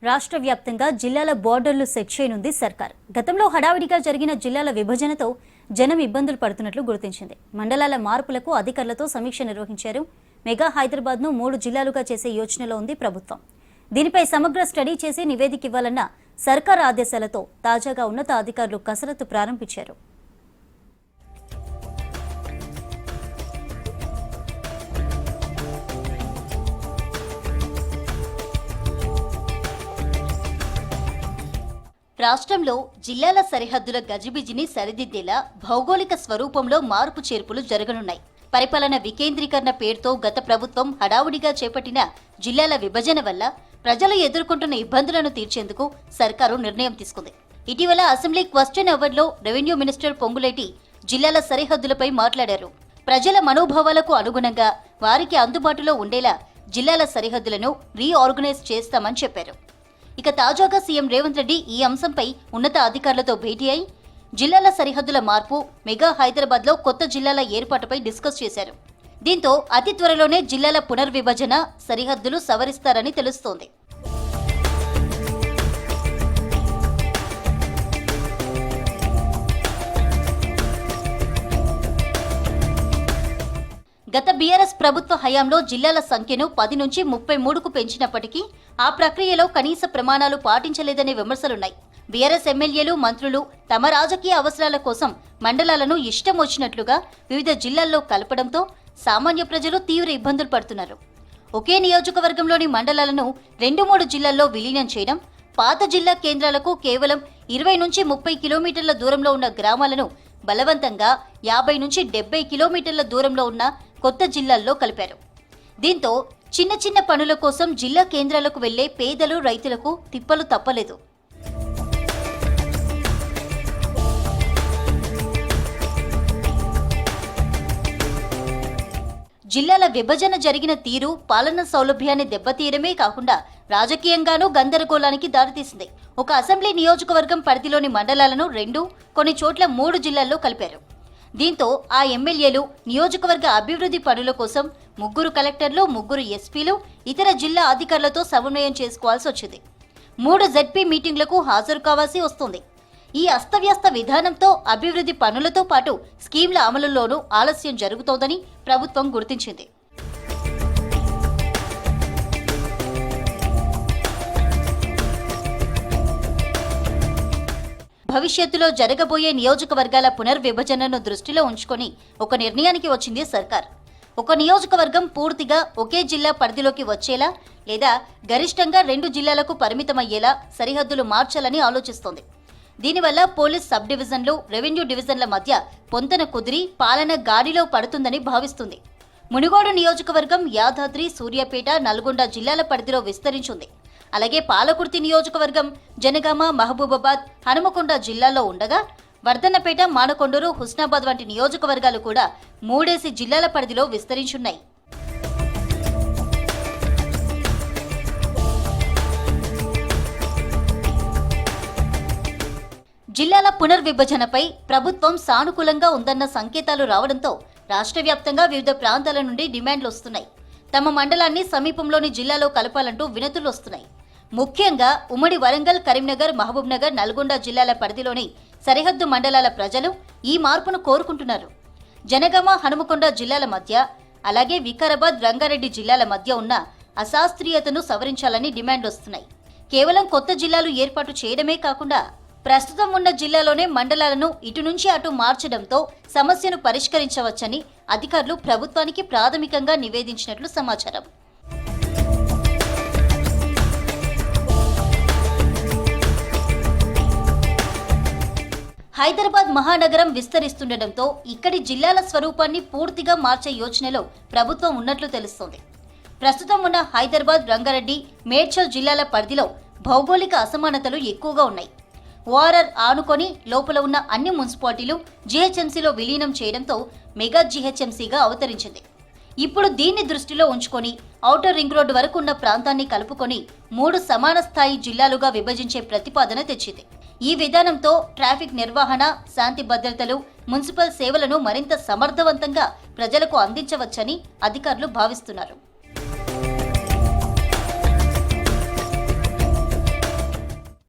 రాష్ట్ర వ్యాప్తంగా జిల్లాల బోర్డర్లు సెట్ చేయనుంది సర్కార్. గతంలో హడావిడిగా జరిగిన జిల్లాల విభజనతో జనం ఇబ్బందులు పడుతున్నట్లు గుర్తించింది. మండలాల మార్పులకు అధికారులతో సమీక్ష నిర్వహించారు. మెగా హైదరాబాద్ను 3 జిల్లాలుగా చేసే యోచనలో ఉంది ప్రభుత్వం. దీనిపై సమగ్ర స్టడీ చేసి నివేదిక ఇవ్వాలన్న సర్కార్ ఆదేశాలతో తాజాగా ఉన్నతాధికారులు కసరత్తు ప్రారంభించారు. రాష్ట్రంలో జిల్లాల సరిహద్దుల గజిబిజిని సరిదిద్దేలా భౌగోళిక స్వరూపంలో మార్పు చేర్పులు జరగనున్నాయి. పరిపాలన వికేంద్రీకరణ పేరుతో గత ప్రభుత్వం హడావుడిగా చేపట్టిన జిల్లాల విభజన వల్ల ప్రజలు ఎదుర్కొంటున్న ఇబ్బందులను తీర్చేందుకు సర్కారు నిర్ణయం తీసుకుంది. ఇటీవల అసెంబ్లీ క్వశ్చన్ అవర్లో రెవెన్యూ మినిస్టర్ పొంగులేటి జిల్లాల సరిహద్దులపై మాట్లాడారు. ప్రజల మనోభావాలకు అనుగుణంగా వారికి అందుబాటులో ఉండేలా జిల్లాల సరిహద్దులను రీఆర్గనైజ్ చేస్తామని చెప్పారు. ఇక తాజాగా సీఎం రేవంత్ రెడ్డి ఈ అంశంపై ఉన్నత అధికారులతో భేటీ అయి జిల్లాల సరిహద్దుల మార్పు, మెగా హైదరాబాద్లో కొత్త జిల్లాల ఏర్పాటుపై డిస్కస్ చేశారు. దీంతో అతి త్వరలోనే జిల్లాల పునర్విభజన, సరిహద్దులు సవరిస్తారని తెలుస్తోంది. గత బీఆర్ఎస్ ప్రభుత్వ హయాంలో జిల్లాల సంఖ్యను 10 నుంచి 33కు పెంచినప్పటికీ ఆ ప్రక్రియలో కనీస ప్రమాణాలు పాటించలేదనే విమర్శలున్నాయి. బీఆర్ఎస్ ఎమ్మెల్యేలు, మంత్రులు తమ రాజకీయ అవసరాల కోసం మండలాలను ఇష్టం వచ్చినట్లుగా వివిధ జిల్లాల్లో కలపడంతో సామాన్య ప్రజలు తీవ్ర ఇబ్బందులు పడుతున్నారు. ఒకే నియోజకవర్గంలోని మండలాలను 2-3 జిల్లాల్లో విలీనం చేయడం, పాత జిల్లా కేంద్రాలకు కేవలం 20 నుంచి 30 కిలోమీటర్ల దూరంలో ఉన్న గ్రామాలను బలవంతంగా 50 నుంచి 70 కిలోమీటర్ల దూరంలో ఉన్న కొత్త జిల్లాల్లో కలిపారు. దీంతో చిన్న చిన్న పనుల కోసం జిల్లా కేంద్రాలకు వెళ్లే పేదలు, రైతులకు తిప్పలు తప్పలేదు. జిల్లాల విభజన జరిగిన తీరు పాలనా సౌలభ్యాన్ని దెబ్బతీయడమే కాకుండా రాజకీయంగానూ గందరగోళానికి దారితీసింది. ఒక అసెంబ్లీ నియోజకవర్గం పరిధిలోని మండలాలను 2, కొన్ని చోట్ల 3 జిల్లాల్లో కలిపారు. దీంతో ఆ ఎమ్మెల్యేలు నియోజకవర్గ అభివృద్ధి పనుల కోసం 3 కలెక్టర్లు, 3 ఎస్పీలు, ఇతర జిల్లా అధికారులతో సమన్వయం చేసుకోవాల్సి వచ్చింది. 3 జెడ్పీ మీటింగ్లకు హాజరు కావాల్సి వస్తుంది. ఈ అస్తవ్యస్త విధానంతో అభివృద్ధి పనులతో పాటు స్కీంల అమలులోనూ ఆలస్యం జరుగుతోందని ప్రభుత్వం గుర్తించింది. భవిష్యత్తులో జరగబోయే నియోజకవర్గాల పునర్విభజనను దృష్టిలో ఉంచుకొని ఒక నిర్ణయానికి వచ్చింది సర్కార్. ఒక నియోజకవర్గం పూర్తిగా ఒకే జిల్లా పరిధిలోకి వచ్చేలా లేదా గరిష్టంగా 2 జిల్లాలకు పరిమితమయ్యేలా సరిహద్దులు మార్చాలని ఆలోచిస్తోంది. దీనివల్ల పోలీస్ సబ్ డివిజన్లు, రెవెన్యూ డివిజన్ల మధ్య పొంతన కుదిరి పాలన గాడిలో పడుతుందని భావిస్తుంది. మునుగోడు నియోజకవర్గం యాదాద్రి, సూర్యాపేట, నల్గొండ జిల్లాల పరిధిలో విస్తరించింది. అలాగే పాలకుర్తి నియోజకవర్గం జనగామ, మహబూబాబాద్, హనుమకొండ జిల్లాల్లో ఉండగా వర్ధన్నపేట, మానకొండూరు, హుస్నాబాద్ వంటి నియోజకవర్గాలు కూడా 3 జిల్లాల పరిధిలో విస్తరించున్నాయి. జిల్లాల పునర్విభజనపై ప్రభుత్వం సానుకూలంగా ఉందన్న సంకేతాలు రావడంతో రాష్ట్ర వ్యాప్తంగా వివిధ ప్రాంతాల నుండి డిమాండ్లు వస్తున్నాయి. తమ మండలాన్ని సమీపంలోని జిల్లాలో కలపాలంటూ వినతులు వస్తున్నాయి. ముఖ్యంగా ఉమ్మడి వరంగల్, కరీంనగర్, మహబూబ్నగర్, నల్గొండ జిల్లాల పరిధిలోని సరిహద్దు మండలాల ప్రజలు ఈ మార్పును కోరుకుంటున్నారు. జనగామ, హనుమకొండ జిల్లాల మధ్య, అలాగే వికారాబాద్, రంగారెడ్డి జిల్లాల మధ్య ఉన్న అశాస్త్రీయతను సవరించాలని డిమాండ్ వస్తున్నాయి. కేవలం కొత్త జిల్లాలు ఏర్పాటు చేయడమే కాకుండా ప్రస్తుతం ఉన్న జిల్లాలోనే మండలాలను ఇటు నుంచి అటు మార్చడంతో సమస్యను పరిష్కరించవచ్చని అధికారులు ప్రభుత్వానికి ప్రాథమికంగా నివేదించినట్లు సమాచారం. హైదరాబాద్ మహానగరం విస్తరిస్తుండటంతో ఇక్కడి జిల్లాల స్వరూపాన్ని పూర్తిగా మార్చే యోచనలో ప్రభుత్వం ఉన్నట్లు తెలుస్తోంది. ప్రస్తుతం ఉన్న హైదరాబాద్, రంగారెడ్డి, మేడ్చల్ జిల్లాల పరిధిలో భౌగోళిక అసమానతలు ఎక్కువగా ఉన్నాయి. ఓఆర్ఆర్ ఆనుకొని లోపల ఉన్న అన్ని మున్సిపాలిటీలు జీహెచ్ఎంసీలో విలీనం చేయడంతో మెగా జీహెచ్ఎంసీగా అవతరించింది. ఇప్పుడు దీన్ని దృష్టిలో ఉంచుకొని ఔటర్ రింగ్ రోడ్డు వరకు ఉన్న ప్రాంతాన్ని కలుపుకొని 3 సమాన స్థాయి జిల్లాలుగా విభజించే ప్రతిపాదన తెచ్చింది. ఈ విధానంతో ట్రాఫిక్ నిర్వహణ, శాంతి భద్రతలు, మున్సిపల్ సేవలను మరింత సమర్థవంతంగా ప్రజలకు అందించవచ్చని అధికారులు భావిస్తున్నారు.